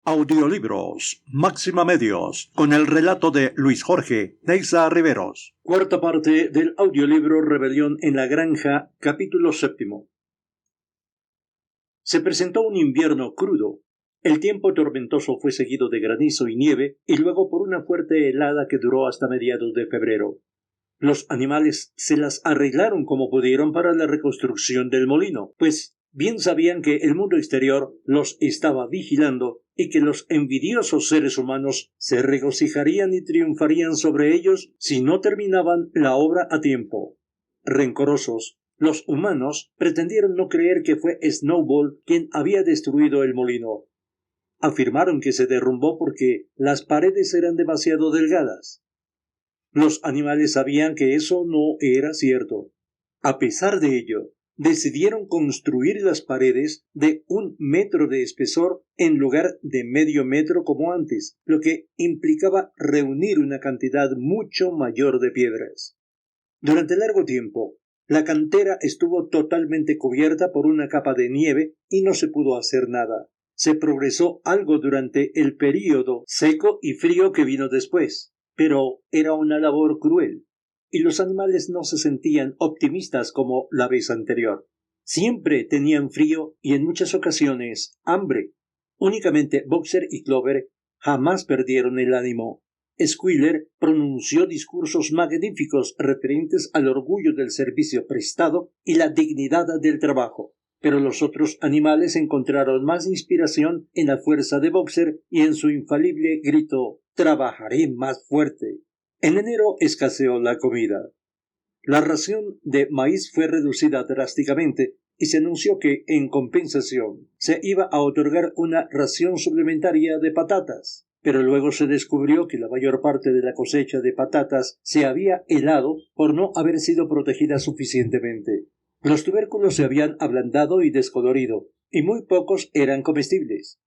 Audiolibros Máxima Medios, con el relato de Luis Jorge Neiza Riveros. Cuarta parte del audiolibro Rebelión en la Granja, capítulo 7. Se presentó un invierno crudo. El tiempo tormentoso fue seguido de granizo y nieve, y luego por una fuerte helada que duró hasta mediados de febrero. Los animales se las arreglaron como pudieron para la reconstrucción del molino, pues bien sabían que el mundo exterior los estaba vigilando y que los envidiosos seres humanos se regocijarían y triunfarían sobre ellos si no terminaban la obra a tiempo. Rencorosos, los humanos pretendieron no creer que fue Snowball quien había destruido el molino. Afirmaron que se derrumbó porque las paredes eran demasiado delgadas. Los animales sabían que eso no era cierto. A pesar de ello, decidieron construir las paredes de 1 metro de espesor en lugar de medio metro como antes, lo que implicaba reunir una cantidad mucho mayor de piedras. Durante largo tiempo, la cantera estuvo totalmente cubierta por una capa de nieve y no se pudo hacer nada. Se progresó algo durante el período seco y frío que vino después, pero era una labor cruel, y los animales no se sentían optimistas como la vez anterior. Siempre tenían frío y en muchas ocasiones hambre. Únicamente Boxer y Clover jamás perdieron el ánimo. Squealer pronunció discursos magníficos referentes al orgullo del servicio prestado y la dignidad del trabajo, pero los otros animales encontraron más inspiración en la fuerza de Boxer y en su infalible grito: «Trabajaré más fuerte». En enero escaseó la comida. La ración de maíz fue reducida drásticamente y se anunció que, en compensación, se iba a otorgar una ración suplementaria de patatas. Pero luego se descubrió que la mayor parte de la cosecha de patatas se había helado por no haber sido protegida suficientemente. Los tubérculos se habían ablandado y descolorido, y muy pocos eran comestibles.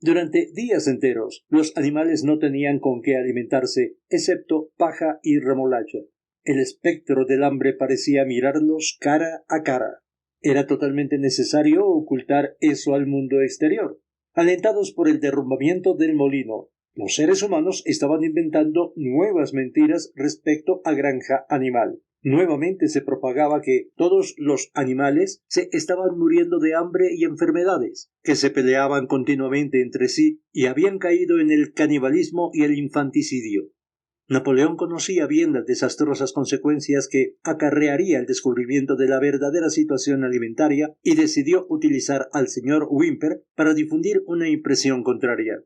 Durante días enteros, los animales no tenían con qué alimentarse, excepto paja y remolacha. El espectro del hambre parecía mirarlos cara a cara. Era totalmente necesario ocultar eso al mundo exterior. Alentados por el derrumbamiento del molino, los seres humanos estaban inventando nuevas mentiras respecto a granja animal. Nuevamente se propagaba que todos los animales se estaban muriendo de hambre y enfermedades, que se peleaban continuamente entre sí y habían caído en el canibalismo y el infanticidio. Napoleón conocía bien las desastrosas consecuencias que acarrearía el descubrimiento de la verdadera situación alimentaria y decidió utilizar al señor Whymper para difundir una impresión contraria.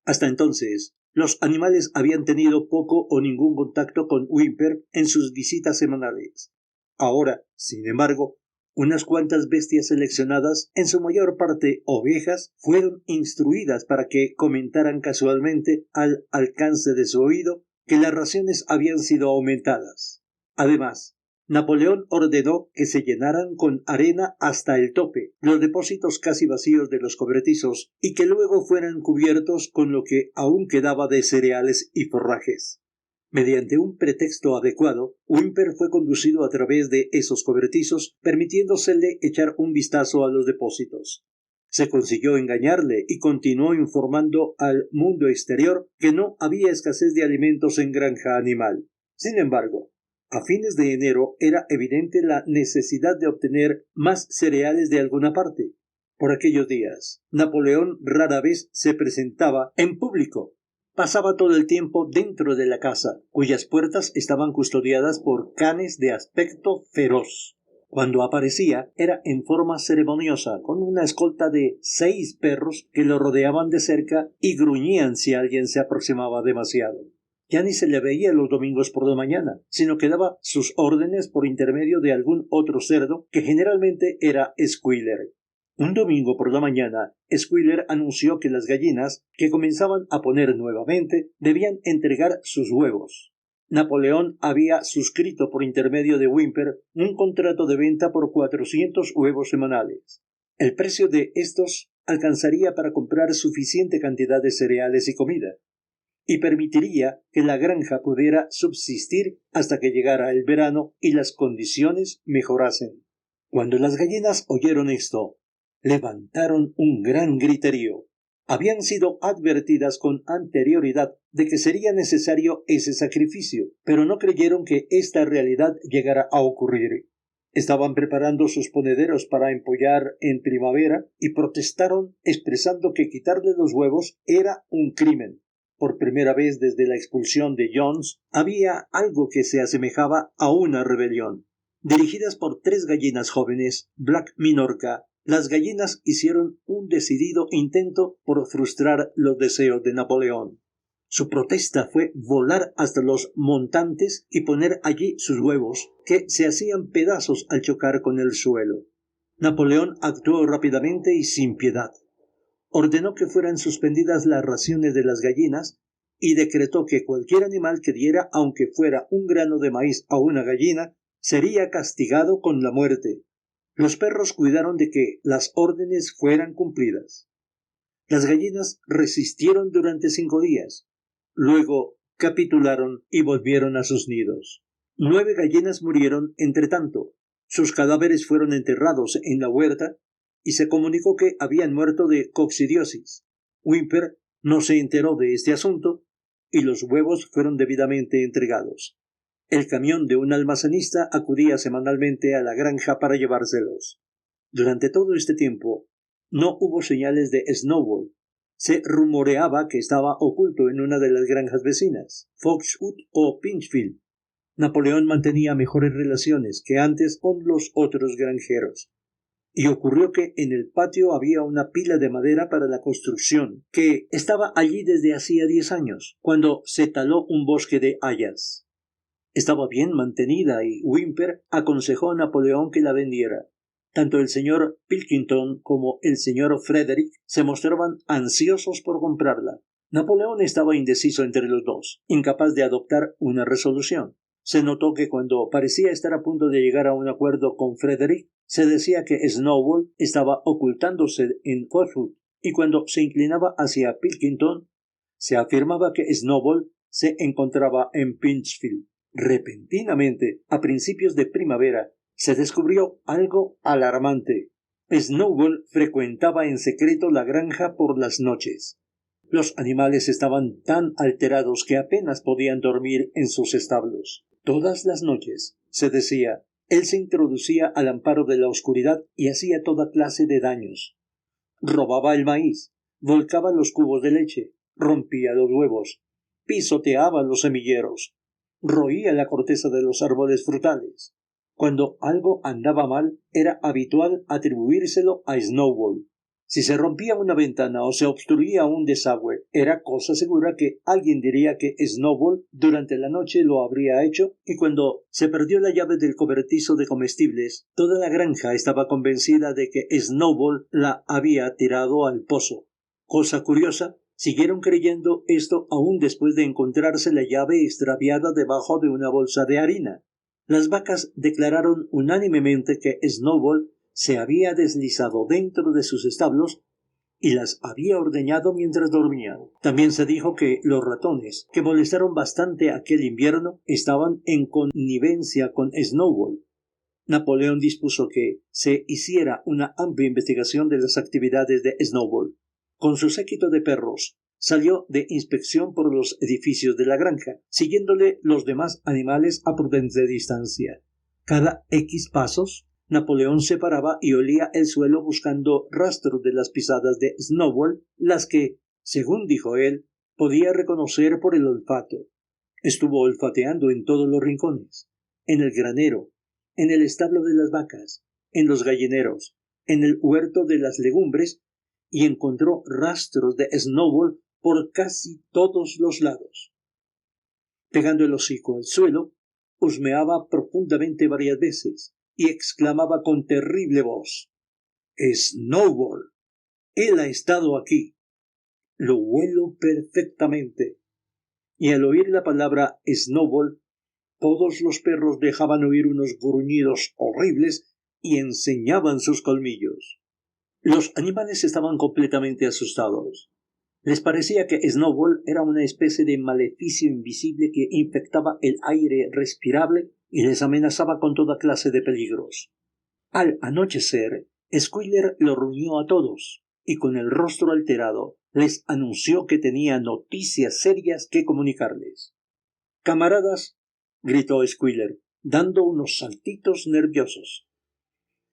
Hasta entonces, los animales habían tenido poco o ningún contacto con Whymper en sus visitas semanales. Ahora, sin embargo, unas cuantas bestias seleccionadas, en su mayor parte ovejas, fueron instruidas para que comentaran casualmente al alcance de su oído que las raciones habían sido aumentadas. Además, Napoleón ordenó que se llenaran con arena hasta el tope los depósitos casi vacíos de los cobertizos y que luego fueran cubiertos con lo que aún quedaba de cereales y forrajes. Mediante un pretexto adecuado, Whymper fue conducido a través de esos cobertizos, permitiéndosele echar un vistazo a los depósitos. Se consiguió engañarle y continuó informando al mundo exterior que no había escasez de alimentos en granja animal. Sin embargo, a fines de enero era evidente la necesidad de obtener más cereales de alguna parte. Por aquellos días, Napoleón rara vez se presentaba en público. Pasaba todo el tiempo dentro de la casa, cuyas puertas estaban custodiadas por canes de aspecto feroz. Cuando aparecía, era en forma ceremoniosa, con una escolta de 6 perros que lo rodeaban de cerca y gruñían si alguien se aproximaba demasiado. Ya ni se le veía los domingos por la mañana, sino que daba sus órdenes por intermedio de algún otro cerdo, que generalmente era Squealer. Un domingo por la mañana, Squealer anunció que las gallinas, que comenzaban a poner nuevamente, debían entregar sus huevos. Napoleón había suscrito por intermedio de Whymper un contrato de venta por 400 huevos semanales. El precio de estos alcanzaría para comprar suficiente cantidad de cereales y comida, y permitiría que la granja pudiera subsistir hasta que llegara el verano y las condiciones mejorasen. Cuando las gallinas oyeron esto, levantaron un gran griterío. Habían sido advertidas con anterioridad de que sería necesario ese sacrificio, pero no creyeron que esta realidad llegara a ocurrir. Estaban preparando sus ponederos para empollar en primavera y protestaron expresando que quitarle los huevos era un crimen. Por primera vez desde la expulsión de Jones había algo que se asemejaba a una rebelión. Dirigidas por 3 gallinas jóvenes, Black Minorca, las gallinas hicieron un decidido intento por frustrar los deseos de Napoleón. Su protesta fue volar hasta los montantes y poner allí sus huevos, que se hacían pedazos al chocar con el suelo. Napoleón actuó rápidamente y sin piedad. Ordenó que fueran suspendidas las raciones de las gallinas y decretó que cualquier animal que diera, aunque fuera un grano de maíz a una gallina, sería castigado con la muerte. Los perros cuidaron de que las órdenes fueran cumplidas. Las gallinas resistieron durante 5 días. Luego capitularon y volvieron a sus nidos. 9 gallinas murieron entretanto. Sus cadáveres fueron enterrados en la huerta y se comunicó que habían muerto de coccidiosis. Whymper no se enteró de este asunto y los huevos fueron debidamente entregados. El camión de un almacenista acudía semanalmente a la granja para llevárselos. Durante todo este tiempo no hubo señales de Snowball. Se rumoreaba que estaba oculto en una de las granjas vecinas, Foxwood o Pinchfield. Napoleón mantenía mejores relaciones que antes con los otros granjeros. Y ocurrió que en el patio había una pila de madera para la construcción, que estaba allí desde hacía 10 años, cuando se taló un bosque de hayas. Estaba bien mantenida y Whymper aconsejó a Napoleón que la vendiera. Tanto el señor Pilkington como el señor Frederick se mostraban ansiosos por comprarla. Napoleón estaba indeciso entre los dos, incapaz de adoptar una resolución. Se notó que cuando parecía estar a punto de llegar a un acuerdo con Frederick, se decía que Snowball estaba ocultándose en Foxwood, y cuando se inclinaba hacia Pilkington, se afirmaba que Snowball se encontraba en Pinchfield. Repentinamente, a principios de primavera, se descubrió algo alarmante. Snowball frecuentaba en secreto la granja por las noches. Los animales estaban tan alterados que apenas podían dormir en sus establos. Todas las noches, se decía, él se introducía al amparo de la oscuridad y hacía toda clase de daños. Robaba el maíz, volcaba los cubos de leche, rompía los huevos, pisoteaba los semilleros, roía la corteza de los árboles frutales. Cuando algo andaba mal, era habitual atribuírselo a Snowball. Si se rompía una ventana o se obstruía un desagüe, era cosa segura que alguien diría que Snowball durante la noche lo habría hecho, y cuando se perdió la llave del cobertizo de comestibles, toda la granja estaba convencida de que Snowball la había tirado al pozo. Cosa curiosa, siguieron creyendo esto aún después de encontrarse la llave extraviada debajo de una bolsa de harina. Las vacas declararon unánimemente que Snowball se había deslizado dentro de sus establos y las había ordeñado mientras dormían. También se dijo que los ratones, que molestaron bastante aquel invierno, estaban en connivencia con Snowball. Napoleón dispuso que se hiciera una amplia investigación de las actividades de Snowball. Con su séquito de perros, salió de inspección por los edificios de la granja, siguiéndole los demás animales a prudente distancia. Cada X pasos, Napoleón se paraba y olía el suelo buscando rastros de las pisadas de Snowball, las que, según dijo él, podía reconocer por el olfato. Estuvo olfateando en todos los rincones, en el granero, en el establo de las vacas, en los gallineros, en el huerto de las legumbres, y encontró rastros de Snowball por casi todos los lados. Pegando el hocico al suelo, husmeaba profundamente varias veces y exclamaba con terrible voz: «¡Snowball! Él ha estado aquí. Lo huelo perfectamente». Y al oír la palabra Snowball, todos los perros dejaban oír unos gruñidos horribles y enseñaban sus colmillos. Los animales estaban completamente asustados. Les parecía que Snowball era una especie de maleficio invisible que infectaba el aire respirable y les amenazaba con toda clase de peligros. Al anochecer, Squealer lo reunió a todos. y con el rostro alterado les anunció que tenía noticias serias que comunicarles. «Camaradas», gritó Squealer, dando unos saltitos nerviosos.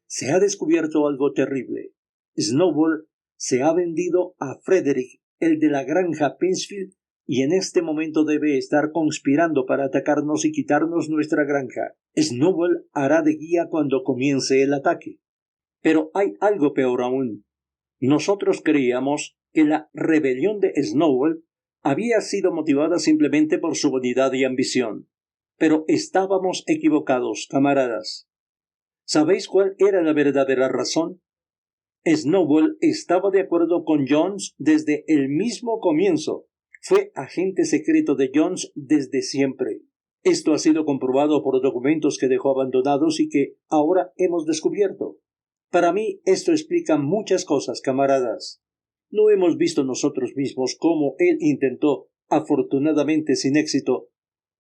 «Se ha descubierto algo terrible. Snowball se ha vendido a Frederick, el de la granja Pennsfield, y en este momento debe estar conspirando para atacarnos y quitarnos nuestra granja. Snowball hará de guía cuando comience el ataque. Pero hay algo peor aún. Nosotros creíamos que la rebelión de Snowball había sido motivada simplemente por su vanidad y ambición. Pero estábamos equivocados, camaradas. ¿Sabéis cuál era la verdadera razón? Snowball estaba de acuerdo con Jones desde el mismo comienzo. Fue agente secreto de Jones desde siempre. Esto ha sido comprobado por documentos que dejó abandonados y que ahora hemos descubierto. Para mí esto explica muchas cosas, camaradas. No hemos visto nosotros mismos cómo él intentó, afortunadamente sin éxito,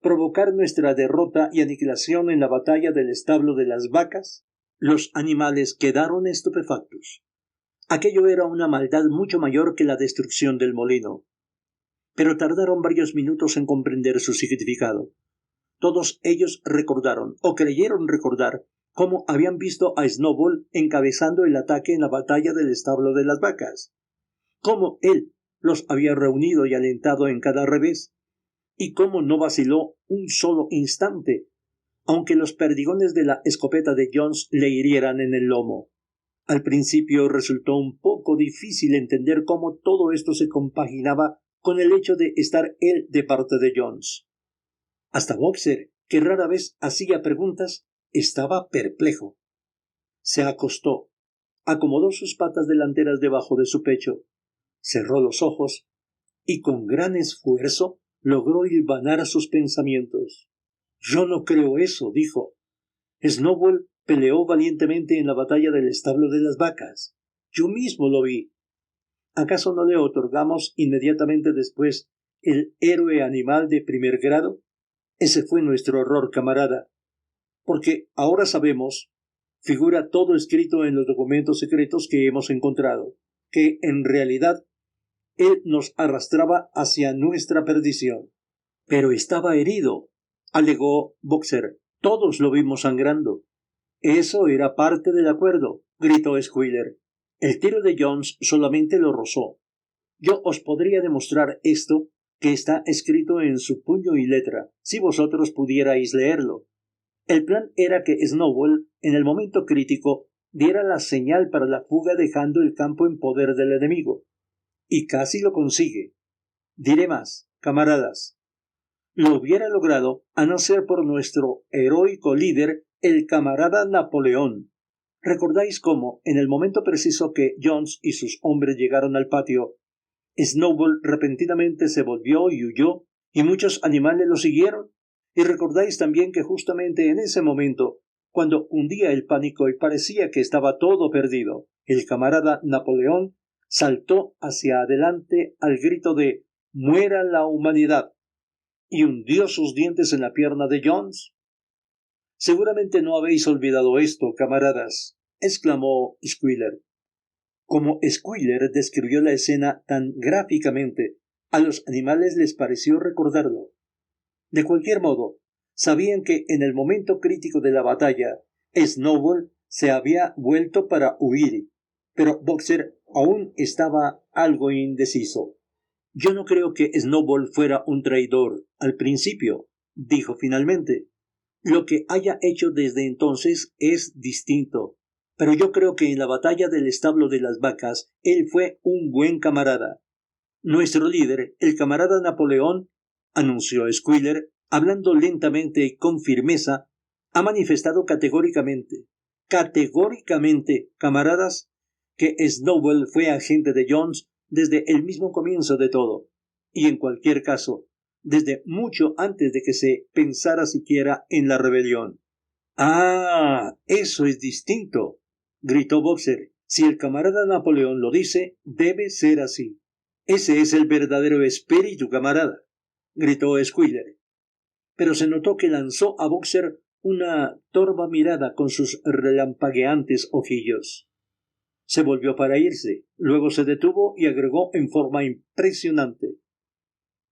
provocar nuestra derrota y aniquilación en la batalla del establo de las vacas. Los animales quedaron estupefactos. Aquello era una maldad mucho mayor que la destrucción del molino. Pero tardaron varios minutos en comprender su significado. Todos ellos recordaron, o creyeron recordar, cómo habían visto a Snowball encabezando el ataque en la batalla del establo de las vacas, cómo él los había reunido y alentado en cada revés, y cómo no vaciló un solo instante, aunque los perdigones de la escopeta de Jones le hirieran en el lomo. Al principio resultó un poco difícil entender cómo todo esto se compaginaba con el hecho de estar él de parte de Jones. Hasta Boxer, que rara vez hacía preguntas, estaba perplejo. Se acostó, acomodó sus patas delanteras debajo de su pecho, cerró los ojos y con gran esfuerzo logró hilvanar sus pensamientos. «Yo no creo eso», dijo. «Snowball peleó valientemente en la batalla del establo de las vacas. Yo mismo lo vi. ¿Acaso no le otorgamos inmediatamente después el héroe animal de primer grado? Ese fue nuestro error, camarada. Porque ahora sabemos, figura todo escrito en los documentos secretos que hemos encontrado, que en realidad él nos arrastraba hacia nuestra perdición». «Pero estaba herido», alegó Boxer. «Todos lo vimos sangrando». «Eso era parte del acuerdo», gritó Squealer. «El tiro de Jones solamente lo rozó. Yo os podría demostrar esto, que está escrito en su puño y letra, si vosotros pudierais leerlo. El plan era que Snowball, en el momento crítico, diera la señal para la fuga dejando el campo en poder del enemigo. Y casi lo consigue. Diré más, camaradas. Lo hubiera logrado a no ser por nuestro heroico líder, el camarada Napoleón. ¿Recordáis cómo, en el momento preciso que Jones y sus hombres llegaron al patio, Snowball repentinamente se volvió y huyó, y muchos animales lo siguieron? Y recordáis también que justamente en ese momento, cuando hundía el pánico y parecía que estaba todo perdido, el camarada Napoleón saltó hacia adelante al grito de «¡Muera la humanidad!» y hundió sus dientes en la pierna de Jones. «Seguramente no habéis olvidado esto, camaradas», exclamó Squealer. Como Squealer describió la escena tan gráficamente, a los animales les pareció recordarlo. De cualquier modo, sabían que en el momento crítico de la batalla, Snowball se había vuelto para huir, pero Boxer aún estaba algo indeciso. «Yo no creo que Snowball fuera un traidor al principio», dijo finalmente. «Lo que haya hecho desde entonces es distinto. Pero yo creo que en la batalla del establo de las vacas él fue un buen camarada. Nuestro líder, el camarada Napoleón», anunció Squealer, hablando lentamente y con firmeza, «ha manifestado categóricamente, camaradas, que Snowball fue agente de Jones desde el mismo comienzo de todo, y en cualquier caso, desde mucho antes de que se pensara siquiera en la rebelión». «Ah, eso es distinto», gritó Boxer. «Si el camarada Napoleón lo dice, debe ser así. Ese es el verdadero espíritu, camarada», gritó Squealer. Pero se notó que lanzó a Boxer una torva mirada con sus relampagueantes ojillos. Se volvió para irse, luego se detuvo y agregó en forma impresionante: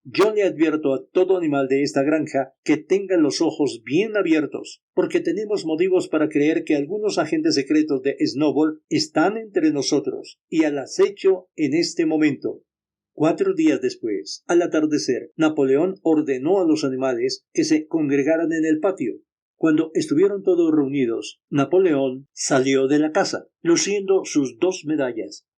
yo le advierto a todo animal de esta granja que tenga los ojos bien abiertos, porque tenemos motivos para creer que algunos agentes secretos de Snowball están entre nosotros y al acecho en este momento. 4 días después, al atardecer, Napoleón ordenó a los animales que se congregaran en el patio. Cuando estuvieron todos reunidos, Napoleón salió de la casa, luciendo sus 2 medallas,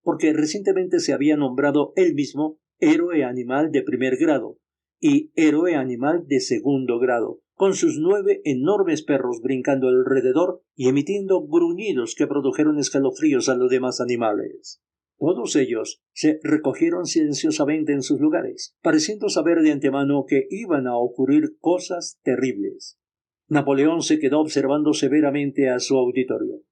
porque recientemente se había nombrado él mismo héroe animal de primer grado y héroe animal de segundo grado, con sus 9 enormes perros brincando alrededor y emitiendo gruñidos que produjeron escalofríos a los demás animales. Todos ellos se recogieron silenciosamente en sus lugares, pareciendo saber de antemano que iban a ocurrir cosas terribles. Napoleón se quedó observando severamente a su auditorio.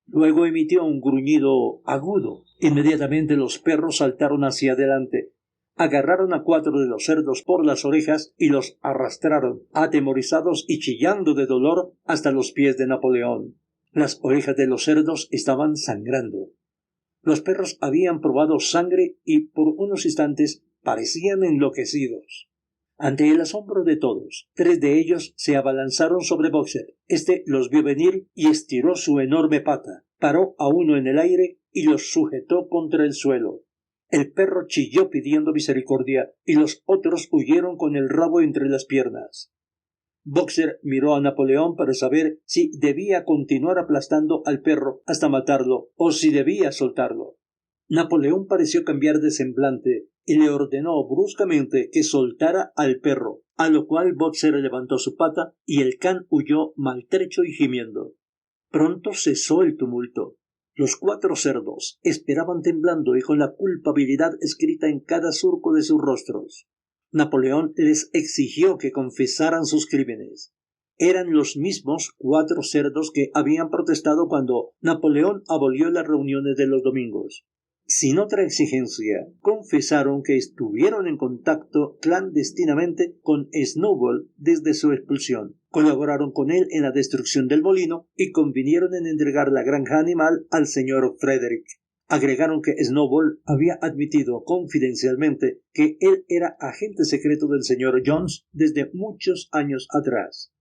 Luego emitió un gruñido agudo. Inmediatamente los perros saltaron hacia adelante, agarraron a 4 de los cerdos por las orejas y los arrastraron, atemorizados y chillando de dolor, hasta los pies de Napoleón. Las orejas de los cerdos estaban sangrando. Los perros habían probado sangre y por unos instantes parecían enloquecidos. Ante el asombro de todos, 3 de ellos se abalanzaron sobre Boxer. Este los vio venir y estiró su enorme pata, paró a uno en el aire y los sujetó contra el suelo. El perro chilló pidiendo misericordia y los otros huyeron con el rabo entre las piernas. Boxer miró a Napoleón para saber si debía continuar aplastando al perro hasta matarlo o si debía soltarlo. Napoleón pareció cambiar de semblante y le ordenó bruscamente que soltara al perro, a lo cual Boxer levantó su pata y el can huyó maltrecho y gimiendo. Pronto cesó el tumulto. Los 4 cerdos esperaban temblando y con la culpabilidad escrita en cada surco de sus rostros. Napoleón les exigió que confesaran sus crímenes. Eran los mismos 4 cerdos que habían protestado cuando Napoleón abolió las reuniones de los domingos. Sin otra exigencia, confesaron que estuvieron en contacto clandestinamente con Snowball desde su expulsión, colaboraron con él en la destrucción del molino y convinieron en entregar la granja animal al señor Frederick. Agregaron que Snowball había admitido confidencialmente que él era agente secreto del señor Jones desde muchos años atrás.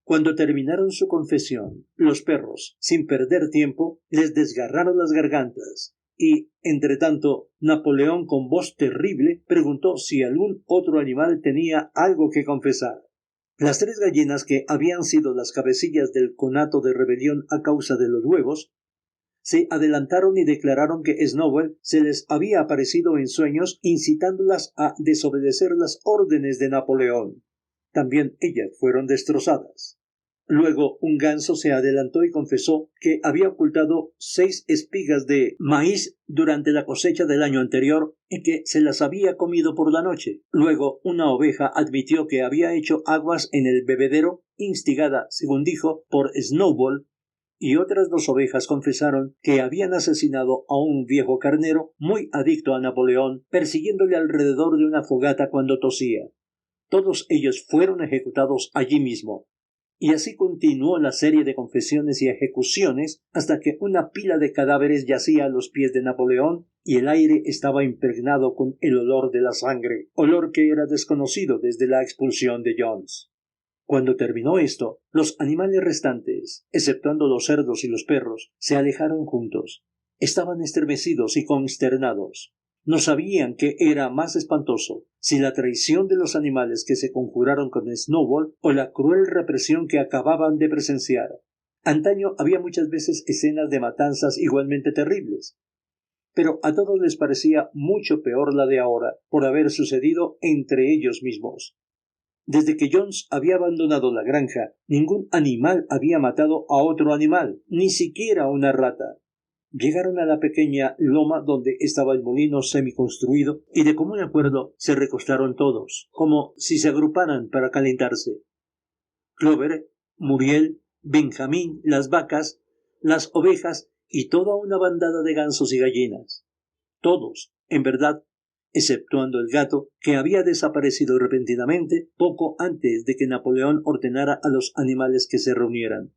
Cuando terminaron su confesión, los perros, sin perder tiempo, les desgarraron las gargantas. Y, entretanto, Napoleón con voz terrible preguntó si algún otro animal tenía algo que confesar. Las 3 gallinas que habían sido las cabecillas del conato de rebelión a causa de los huevos, se adelantaron y declararon que Snowball se les había aparecido en sueños incitándolas a desobedecer las órdenes de Napoleón. También ellas fueron destrozadas. Luego un ganso se adelantó y confesó que había ocultado 6 espigas de maíz durante la cosecha del año anterior y que se las había comido por la noche. Luego una oveja admitió que había hecho aguas en el bebedero, instigada, según dijo, por Snowball, y otras 2 ovejas confesaron que habían asesinado a un viejo carnero muy adicto a Napoleón, persiguiéndole alrededor de una fogata cuando tosía. Todos ellos fueron ejecutados allí mismo. Y así continuó la serie de confesiones y ejecuciones hasta que una pila de cadáveres yacía a los pies de Napoleón y el aire estaba impregnado con el olor de la sangre, olor que era desconocido desde la expulsión de Jones. Cuando terminó esto, los animales restantes, exceptuando los cerdos y los perros, se alejaron juntos. Estaban estremecidos y consternados. No sabían qué era más espantoso, si la traición de los animales que se conjuraron con Snowball o la cruel represión que acababan de presenciar. Antaño había muchas veces escenas de matanzas igualmente terribles, pero a todos les parecía mucho peor la de ahora, por haber sucedido entre ellos mismos. Desde que Jones había abandonado la granja, ningún animal había matado a otro animal, ni siquiera una rata. Llegaron a la pequeña loma donde estaba el molino semiconstruido y de común acuerdo se recostaron todos, como si se agruparan para calentarse. Clover, Muriel, Benjamín, las vacas, las ovejas y toda una bandada de gansos y gallinas. Todos, en verdad, exceptuando el gato, que había desaparecido repentinamente poco antes de que Napoleón ordenara a los animales que se reunieran.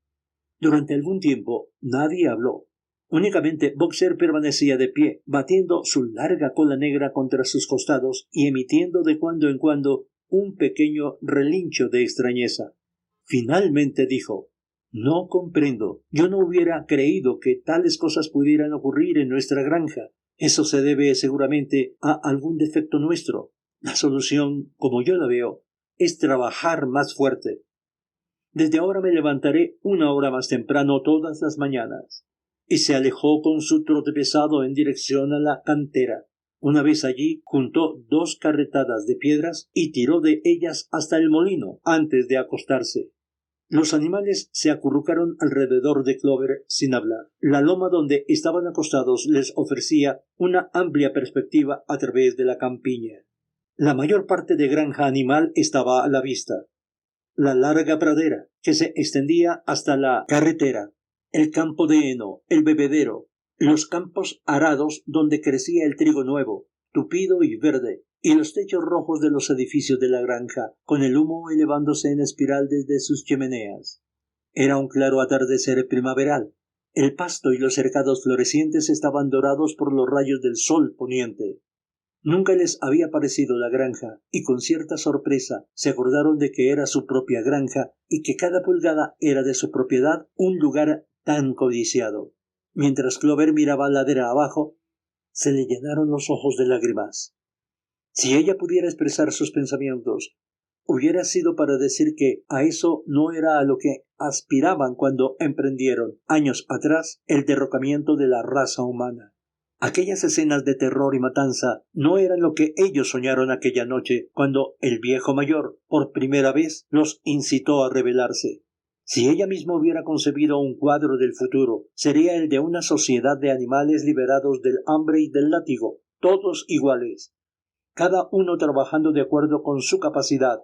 Durante algún tiempo nadie habló. Únicamente Boxer permanecía de pie, batiendo su larga cola negra contra sus costados y emitiendo de cuando en cuando un pequeño relincho de extrañeza. Finalmente dijo: «No comprendo. Yo no hubiera creído que tales cosas pudieran ocurrir en nuestra granja. Eso se debe seguramente a algún defecto nuestro. La solución, como yo la veo, es trabajar más fuerte. Desde ahora me levantaré 1 hora más temprano todas las mañanas». Y se alejó con su trote pesado en dirección a la cantera. Una vez allí, juntó 2 carretadas de piedras y tiró de ellas hasta el molino antes de acostarse. Los animales se acurrucaron alrededor de Clover sin hablar. La loma donde estaban acostados les ofrecía una amplia perspectiva a través de la campiña. La mayor parte de granja animal estaba a la vista. La larga pradera, que se extendía hasta la carretera, el campo de heno, el bebedero, los campos arados donde crecía el trigo nuevo, tupido y verde, y los techos rojos de los edificios de la granja, con el humo elevándose en espiral desde sus chimeneas. Era un claro atardecer primaveral. El pasto y los cercados florecientes estaban dorados por los rayos del sol poniente. Nunca les había parecido la granja, y con cierta sorpresa se acordaron de que era su propia granja y que cada pulgada era de su propiedad un lugar tan codiciado. Mientras Clover miraba ladera abajo, se le llenaron los ojos de lágrimas. Si ella pudiera expresar sus pensamientos, hubiera sido para decir que a eso no era a lo que aspiraban cuando emprendieron, años atrás, el derrocamiento de la raza humana. Aquellas escenas de terror y matanza no eran lo que ellos soñaron aquella noche cuando el viejo mayor, por primera vez, los incitó a rebelarse. Si ella misma hubiera concebido un cuadro del futuro, sería el de una sociedad de animales liberados del hambre y del látigo, todos iguales, cada uno trabajando de acuerdo con su capacidad,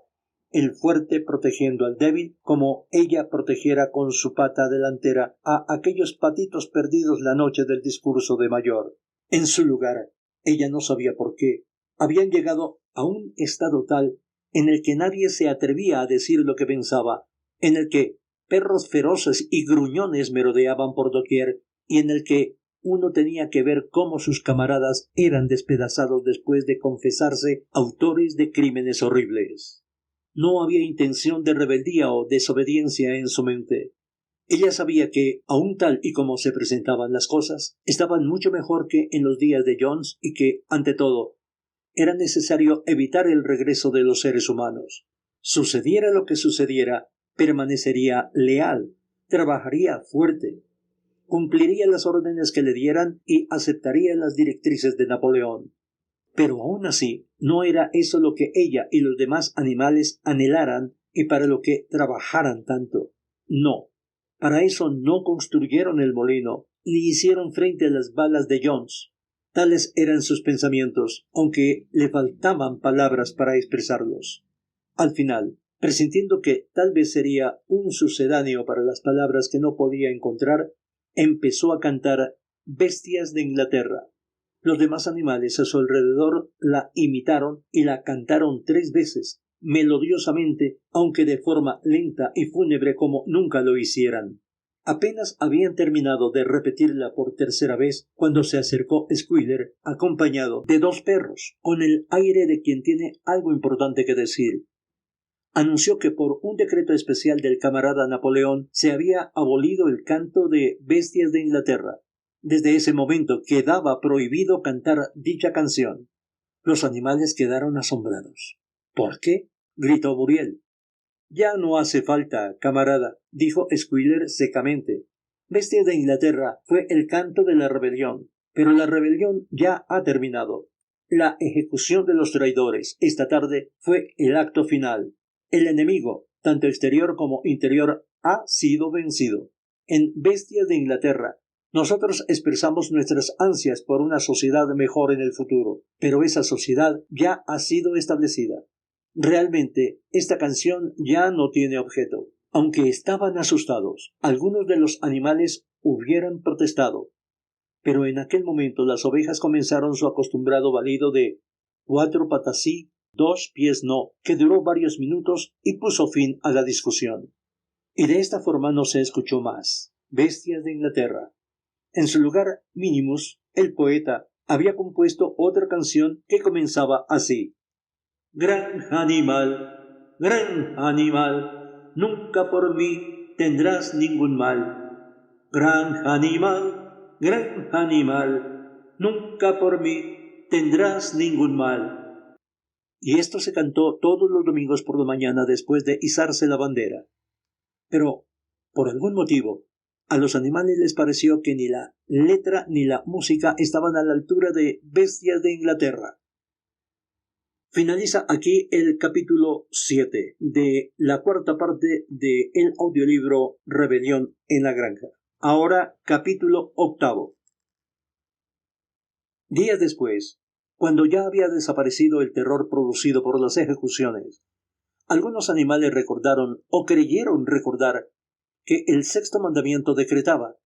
el fuerte protegiendo al débil como ella protegiera con su pata delantera a aquellos patitos perdidos la noche del discurso de Mayor. En su lugar, ella no sabía por qué, habían llegado a un estado tal en el que nadie se atrevía a decir lo que pensaba, en el que perros feroces y gruñones merodeaban por doquier, y en el que uno tenía que ver cómo sus camaradas eran despedazados después de confesarse autores de crímenes horribles. No había intención de rebeldía o desobediencia en su mente. Ella sabía que, aun tal y como se presentaban las cosas, estaban mucho mejor que en los días de Jones y que, ante todo, era necesario evitar el regreso de los seres humanos. Sucediera lo que sucediera, permanecería leal, trabajaría fuerte, cumpliría las órdenes que le dieran y aceptaría las directrices de Napoleón. Pero aún así, no era eso lo que ella y los demás animales anhelaran y para lo que trabajaran tanto. No. Para eso no construyeron el molino, ni hicieron frente a las balas de Jones. Tales eran sus pensamientos, aunque le faltaban palabras para expresarlos. Al final, presintiendo que tal vez sería un sucedáneo para las palabras que no podía encontrar, empezó a cantar Bestias de Inglaterra. Los demás animales a su alrededor la imitaron y la cantaron 3 veces, melodiosamente, aunque de forma lenta y fúnebre como nunca lo hicieran. Apenas habían terminado de repetirla por 3ª vez cuando se acercó Squealer, acompañado de 2 perros, con el aire de quien tiene algo importante que decir. Anunció que por un decreto especial del camarada Napoleón se había abolido el canto de Bestias de Inglaterra. Desde ese momento quedaba prohibido cantar dicha canción. Los animales quedaron asombrados. ¿Por qué?, gritó Muriel. «Ya no hace falta, camarada», dijo Squealer secamente. Bestias de Inglaterra fue el canto de la rebelión, pero la rebelión ya ha terminado. La ejecución de los traidores esta tarde fue el acto final. El enemigo, tanto exterior como interior, ha sido vencido. En Bestias de Inglaterra, nosotros expresamos nuestras ansias por una sociedad mejor en el futuro, pero esa sociedad ya ha sido establecida. Realmente, esta canción ya no tiene objeto. Aunque estaban asustados, algunos de los animales hubieran protestado. Pero en aquel momento las ovejas comenzaron su acostumbrado balido de 4 patas sí, 2 pies no, que duró varios minutos y puso fin a la discusión. Y de esta forma no se escuchó más. Bestias de Inglaterra. En su lugar, Minimus, el poeta, había compuesto otra canción que comenzaba así: Gran animal, nunca por mí tendrás ningún mal. Gran animal, nunca por mí tendrás ningún mal. Y esto se cantó todos los domingos por la mañana después de izarse la bandera. Pero, por algún motivo, a los animales les pareció que ni la letra ni la música estaban a la altura de Bestias de Inglaterra. Finaliza aquí el capítulo 7 de la cuarta parte de el audiolibro Rebelión en la Granja. Ahora, capítulo 8. Días después, cuando ya había desaparecido el terror producido por las ejecuciones, algunos animales recordaron o creyeron recordar que el sexto mandamiento decretaba: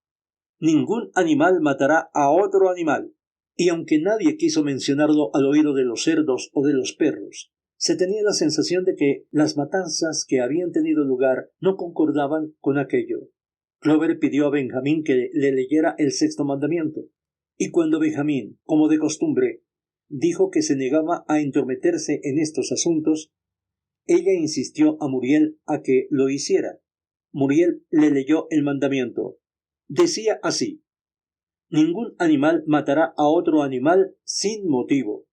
ningún animal matará a otro animal. Y aunque nadie quiso mencionarlo al oído de los cerdos o de los perros, se tenía la sensación de que las matanzas que habían tenido lugar no concordaban con aquello. Clover pidió a Benjamín que le leyera el sexto mandamiento, y cuando Benjamín, como de costumbre, dijo que se negaba a entrometerse en estos asuntos, ella insistió a Muriel a que lo hiciera. Muriel le leyó el mandamiento. Decía así: ningún animal matará a otro animal sin motivo.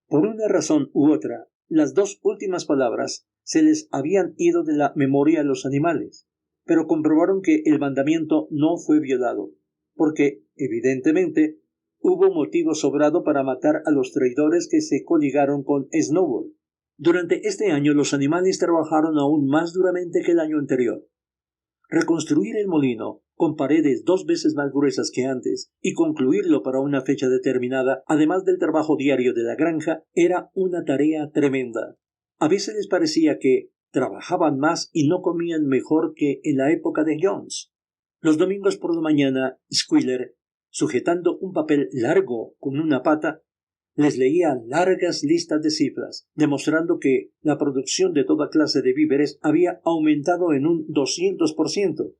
Por una razón u otra, las dos últimas palabras se les habían ido de la memoria a los animales, pero comprobaron que el mandamiento no fue violado, porque, evidentemente, hubo motivo sobrado para matar a los traidores que se coligaron con Snowball. Durante este año los animales trabajaron aún más duramente que el año anterior. Reconstruir el molino, con paredes 2 veces más gruesas que antes, y concluirlo para una fecha determinada, además del trabajo diario de la granja, era una tarea tremenda. A veces les parecía que trabajaban más y no comían mejor que en la época de Jones. Los domingos por la mañana, Squealer, sujetando un papel largo con una pata, les leía largas listas de cifras, demostrando que la producción de toda clase de víveres había aumentado en un 200%,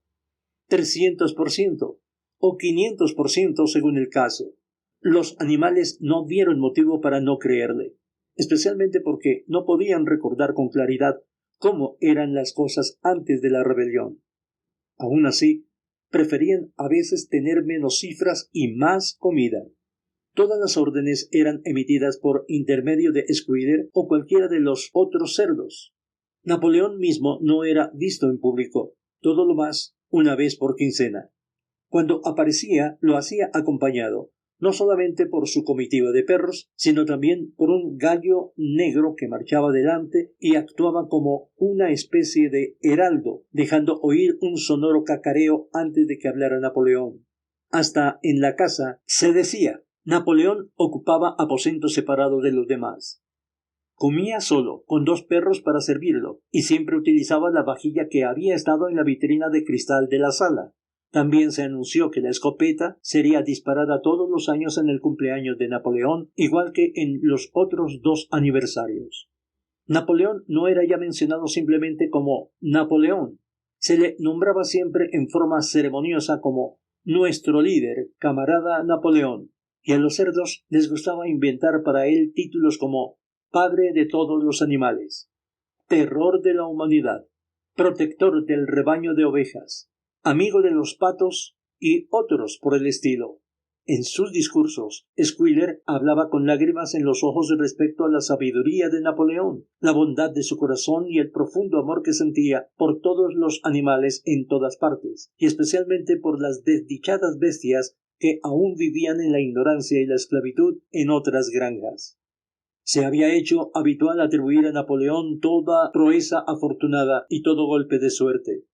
300% o 500% según el caso. Los animales no vieron motivo para no creerle, especialmente porque no podían recordar con claridad cómo eran las cosas antes de la rebelión. Aún así, preferían a veces tener menos cifras y más comida. Todas las órdenes eran emitidas por intermedio de Squealer o cualquiera de los otros cerdos. Napoleón mismo no era visto en público, todo lo más una vez por quincena. Cuando aparecía, lo hacía acompañado, no solamente por su comitiva de perros, sino también por un gallo negro que marchaba delante y actuaba como una especie de heraldo, dejando oír un sonoro cacareo antes de que hablara Napoleón. Hasta en la casa se decía: Napoleón ocupaba aposento separado de los demás. Comía solo, con 2 perros para servirlo, y siempre utilizaba la vajilla que había estado en la vitrina de cristal de la sala. También se anunció que la escopeta sería disparada todos los años en el cumpleaños de Napoleón, igual que en los otros 2 aniversarios. Napoleón no era ya mencionado simplemente como Napoleón. Se le nombraba siempre en forma ceremoniosa como nuestro líder, camarada Napoleón. Y a los cerdos les gustaba inventar para él títulos como padre de todos los animales, terror de la humanidad, protector del rebaño de ovejas, amigo de los patos y otros por el estilo. En sus discursos, Squealer hablaba con lágrimas en los ojos respecto a la sabiduría de Napoleón, la bondad de su corazón y el profundo amor que sentía por todos los animales en todas partes, y especialmente por las desdichadas bestias que aún vivían en la ignorancia y la esclavitud en otras granjas. Se había hecho habitual atribuir a Napoleón toda proeza afortunada y todo golpe de suerte.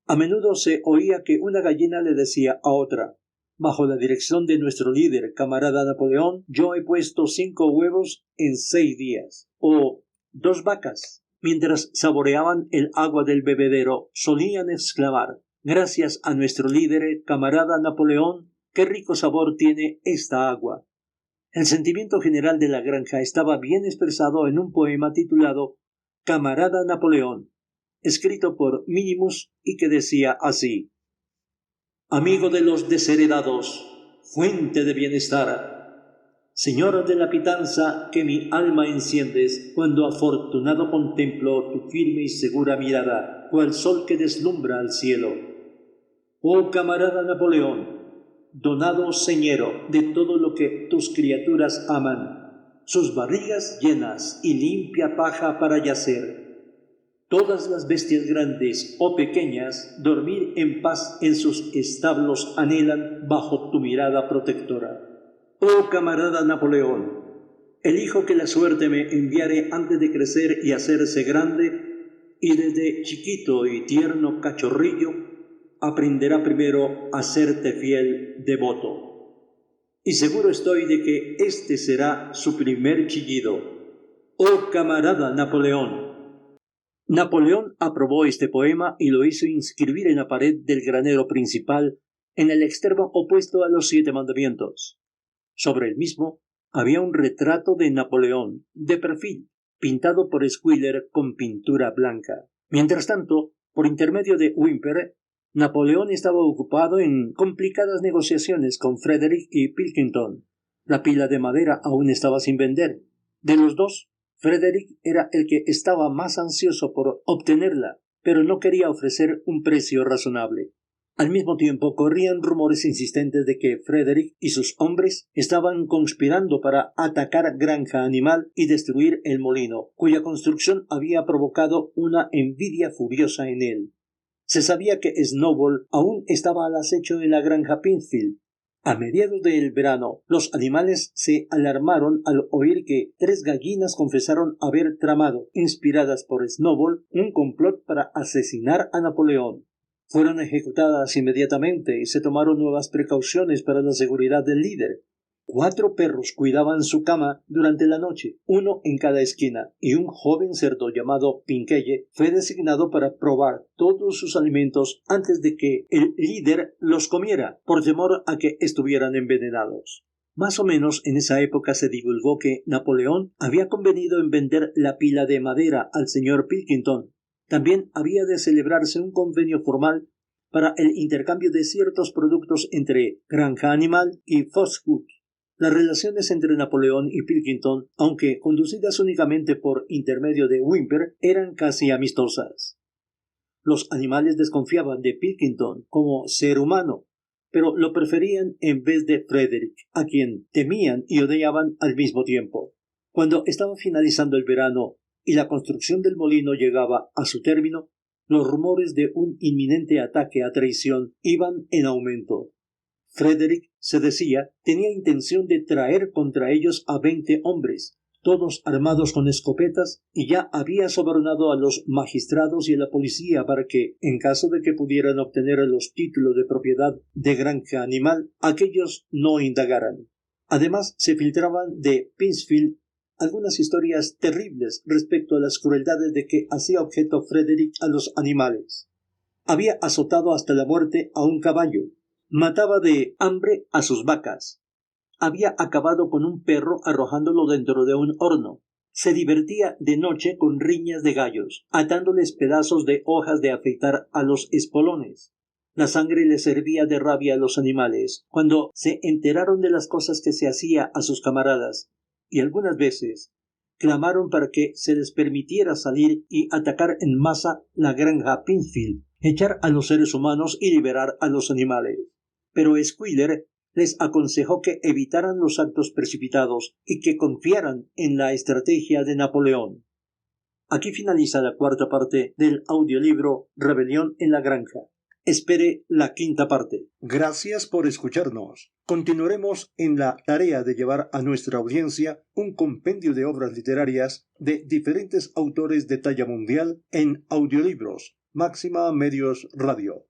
A menudo se oía que una gallina le decía a otra: bajo la dirección de nuestro líder, camarada Napoleón, yo he puesto 5 huevos en 6 días. O 2 vacas. Mientras saboreaban el agua del bebedero, solían exclamar: gracias a nuestro líder, camarada Napoleón, qué rico sabor tiene esta agua. El sentimiento general de la granja estaba bien expresado en un poema titulado Camarada Napoleón, escrito por Minimus y que decía así: amigo de los desheredados, fuente de bienestar. Señora de la pitanza que mi alma enciendes, cuando afortunado contemplo tu firme y segura mirada, cual sol que deslumbra al cielo. Oh camarada Napoleón, donado señero de todo lo que tus criaturas aman, sus barrigas llenas y limpia paja para yacer. Todas las bestias grandes o pequeñas, dormir en paz en sus establos anhelan bajo tu mirada protectora. Oh camarada Napoleón, el hijo que la suerte me enviare antes de crecer y hacerse grande, y desde chiquito y tierno cachorrillo, aprenderá primero a serte fiel devoto. Y seguro estoy de que este será su primer chillido. Oh camarada Napoleón. Napoleón aprobó este poema y lo hizo inscribir en la pared del granero principal, en el extremo opuesto a los 7 mandamientos. Sobre el mismo había un retrato de Napoleón, de perfil, pintado por Schuyler con pintura blanca. Mientras tanto, por intermedio de Whymper, Napoleón estaba ocupado en complicadas negociaciones con Frederick y Pilkington. La pila de madera aún estaba sin vender. De los dos, Frederick era el que estaba más ansioso por obtenerla, pero no quería ofrecer un precio razonable. Al mismo tiempo, corrían rumores insistentes de que Frederick y sus hombres estaban conspirando para atacar Granja Animal y destruir el molino, cuya construcción había provocado una envidia furiosa en él. Se sabía que Snowball aún estaba al acecho en la granja Pinfield. A mediados del verano, los animales se alarmaron al oír que 3 gallinas confesaron haber tramado, inspiradas por Snowball, un complot para asesinar a Napoleón. Fueron ejecutadas inmediatamente y se tomaron nuevas precauciones para la seguridad del líder. 4 perros cuidaban su cama durante la noche, uno en cada esquina, y un joven cerdo llamado Pinkeye fue designado para probar todos sus alimentos antes de que el líder los comiera, por temor a que estuvieran envenenados. Más o menos en esa época se divulgó que Napoleón había convenido en vender la pila de madera al señor Pilkington. También había de celebrarse un convenio formal para el intercambio de ciertos productos entre Granja Animal y Foxwood. Las relaciones entre Napoleón y Pilkington, aunque conducidas únicamente por intermedio de Whymper, eran casi amistosas. Los animales desconfiaban de Pilkington como ser humano, pero lo preferían en vez de Frederick, a quien temían y odiaban al mismo tiempo. Cuando estaba finalizando el verano y la construcción del molino llegaba a su término, los rumores de un inminente ataque a traición iban en aumento. Frederick, se decía, tenía intención de traer contra ellos a 20 hombres, todos armados con escopetas, y ya había sobornado a los magistrados y a la policía para que, en caso de que pudieran obtener los títulos de propiedad de Granja Animal, aquellos no indagaran. Además, se filtraban de Pinfield algunas historias terribles respecto a las crueldades de que hacía objeto Frederick a los animales. Había azotado hasta la muerte a un caballo, mataba de hambre a sus vacas, había acabado con un perro arrojándolo dentro de un horno, se divertía de noche con riñas de gallos, atándoles pedazos de hojas de afeitar a los espolones. La sangre le servía de rabia a los animales cuando se enteraron de las cosas que se hacía a sus camaradas, y algunas veces clamaron para que se les permitiera salir y atacar en masa la granja Pinfield, echar a los seres humanos y liberar a los animales. Pero Schuyler les aconsejó que evitaran los actos precipitados y que confiaran en la estrategia de Napoleón. Aquí finaliza la 4ª parte del audiolibro Rebelión en la Granja. Espere la 5ª parte. Gracias por escucharnos. Continuaremos en la tarea de llevar a nuestra audiencia un compendio de obras literarias de diferentes autores de talla mundial en audiolibros. Máxima Medios Radio.